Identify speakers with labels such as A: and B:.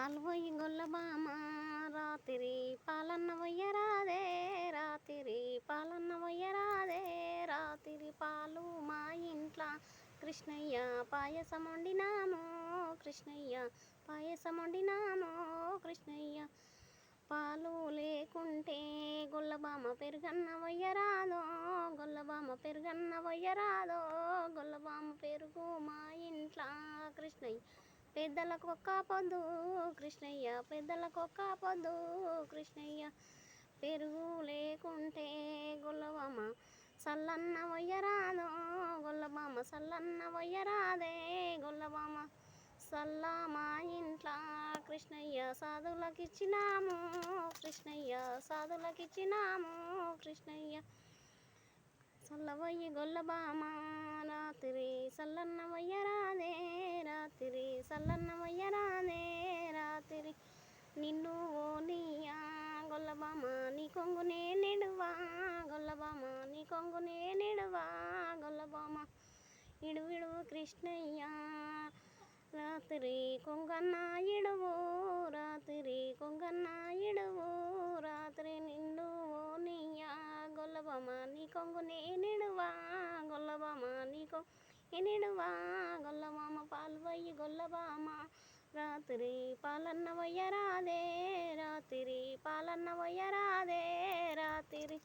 A: పాలు పొయ్యి గొల్లబామ రాత్రి పాలన్న వయ్యరాదే, రాత్రి పాలన్న వయ్యరాదే, రాత్రి పాలు మా ఇంట్లో కృష్ణయ్య పాయసం వండినాము, కృష్ణయ్య పాయసం వండినాము, కృష్ణయ్య పాలు లేకుంటే గొల్లబామ పెరుగన్న వయ్యరాదో, గొల్లబామ పెరుగన్న వయ్యరాదో, గొల్లబామ పెరుగు మా ఇంట్లో కృష్ణయ్య పెద్దలకు ఒక్క పొద్దు, కృష్ణయ్య పెద్దలకు ఒక్క పొద్దు, కృష్ణయ్య పెరుగు లేకుంటే గొల్లబామ సల్లన్న వయ్యరాదో, గొల్లబామ సల్లన్న వయ్యరాదే, గొల్లబామ సల్ల మా ఇంట్లో కృష్ణయ్య సాధులకిచ్చినాము, కృష్ణయ్య సాధులకిచ్చినాము, కృష్ణయ్య సల్లవయ్యి గొల్లబామ రాత్రి సల్లన్న వయ్యరాదే, రాత్రి సల్లన్న వయ్యరాదే, రాత్రి నిన్ను ఓనియా గొల్లబామ నీ కొంగునే నిడువా, గొల్లబామ నీ కొంగునే నిడువా, గొల్లబామ ఇడువిడు కృష్ణయ్య రాత్రి కొంగన్న ఇడువు, రాత్రి కొంగన్న ఇడువు, రాత్రి నిన్ను ఓనియా గొల్లబామ నీ కొంగునే నిడువా, గొల్లబామ నీ కొంగు నిడువా, గొల్లబామ పాలు పొయ్యి గొల్లబామ రాత్రి పాలన్న వయ్యరాదే, రాత్రి పాలన్న వయ్యరాదే, రాత్రి